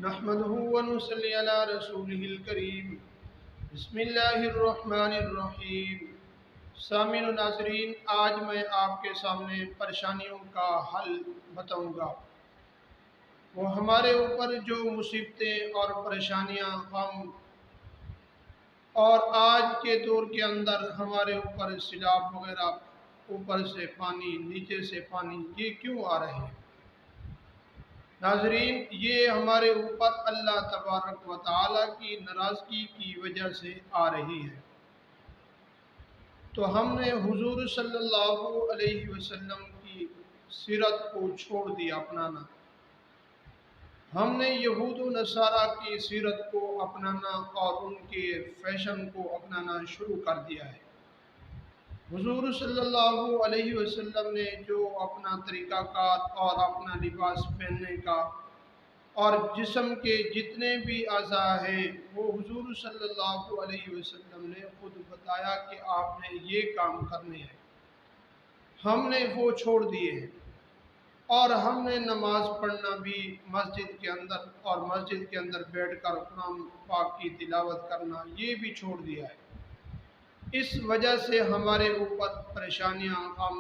نحمده ونصلي على رسوله الكريم بسم اللہ الرحمن الرحیم۔ سامعین و ناظرین، آج میں آپ کے سامنے پریشانیوں کا حل بتاؤں گا۔ وہ ہمارے اوپر جو مصیبتیں اور پریشانیاں غم اور آج کے دور کے اندر ہمارے اوپر سیلاب وغیرہ، اوپر سے پانی نیچے سے پانی، یہ کیوں آ رہے ہیں؟ ناظرین، یہ ہمارے اوپر اللہ تبارک و تعالی کی ناراضگی کی وجہ سے آ رہی ہے۔ تو ہم نے حضور صلی اللہ علیہ وسلم کی سیرت کو چھوڑ دیا اپنانا۔ ہم نے یہود و نصارہ کی سیرت کو اپنانا اور ان کے فیشن کو اپنانا شروع کر دیا ہے۔ حضور صلی اللہ علیہ وسلم نے جو اپنا طریقہ کار اور اپنا لباس پہننے کا اور جسم کے جتنے بھی اعضاء ہیں، وہ حضور صلی اللہ علیہ وسلم نے خود بتایا کہ آپ نے یہ کام کرنے ہیں۔ ہم نے وہ چھوڑ دیے ہیں، اور ہم نے نماز پڑھنا بھی مسجد کے اندر اور مسجد کے اندر بیٹھ کر قرآن پاک کی تلاوت کرنا، یہ بھی چھوڑ دیا ہے۔ اس وجہ سے ہمارے اوپر پریشانیاں، غم،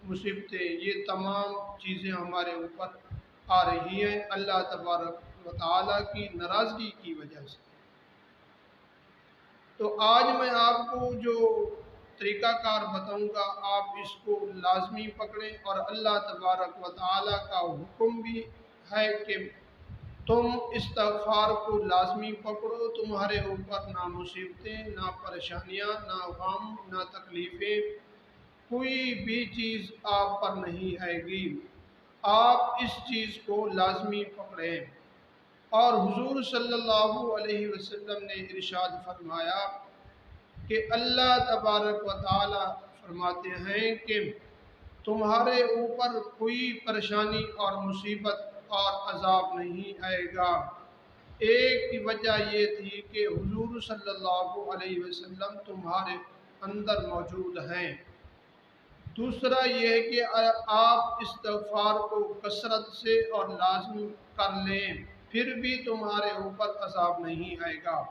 مصیبتیں، یہ تمام چیزیں ہمارے اوپر آ رہی ہیں اللہ تبارک و تعالیٰ کی ناراضگی کی وجہ سے۔ تو آج میں آپ کو جو طریقہ کار بتاؤں گا، آپ اس کو لازمی پکڑیں، اور اللہ تبارک و تعالیٰ کا حکم بھی ہے کہ تم استغفار کو لازمی پکڑو، تمہارے اوپر نہ مصیبتیں، نہ پریشانیاں، نہ غم، نہ تکلیفیں، کوئی بھی چیز آپ پر نہیں آئے گی۔ آپ اس چیز کو لازمی پکڑیں۔ اور حضور صلی اللہ علیہ وسلم نے ارشاد فرمایا کہ اللہ تبارک و تعالی فرماتے ہیں کہ تمہارے اوپر کوئی پریشانی اور مصیبت اور عذاب نہیں آئے گا۔ ایک کی وجہ یہ تھی کہ حضور صلی اللہ علیہ وسلم تمہارے اندر موجود ہیں۔ دوسرا یہ ہے کہ آپ استغفار کو کثرت سے اور لازم کر لیں، پھر بھی تمہارے اوپر عذاب نہیں آئے گا۔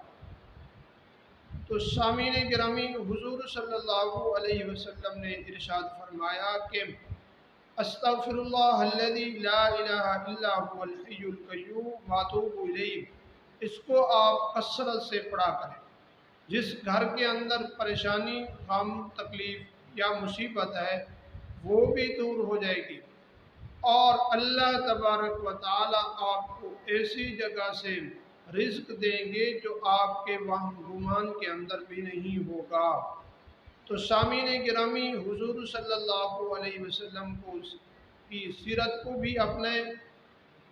تو سامعین گرامی، حضور صلی اللہ علیہ وسلم نے ارشاد فرمایا کہ استغفر اللہ الذی لا الہ الا هو الحی القیوم واتوب الیہ، اس کو آپ کثرت سے پڑھا کریں۔ جس گھر کے اندر پریشانی، غم، تکلیف یا مصیبت ہے، وہ بھی دور ہو جائے گی، اور اللہ تبارک و تعالی آپ کو ایسی جگہ سے رزق دیں گے جو آپ کے وہم گمان کے اندر بھی نہیں ہوگا۔ تو سامعین گرامی، حضور صلی اللہ علیہ وسلم کی سیرت کو بھی اپنائیں،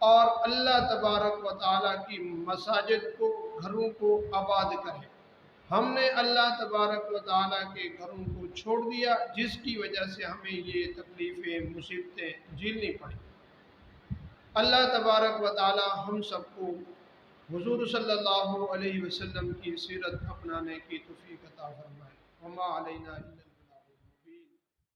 اور اللہ تبارک و تعالیٰ کی مساجد کو، گھروں کو آباد کریں۔ ہم نے اللہ تبارک و تعالیٰ کے گھروں کو چھوڑ دیا، جس کی وجہ سے ہمیں یہ تکلیفیں، مصیبتیں جھیلنی پڑیں۔ اللہ تبارک و تعالیٰ ہم سب کو حضور صلی اللہ علیہ وسلم کی سیرت اپنانے کی توفیق عطا فرمائے۔ وما علینا الا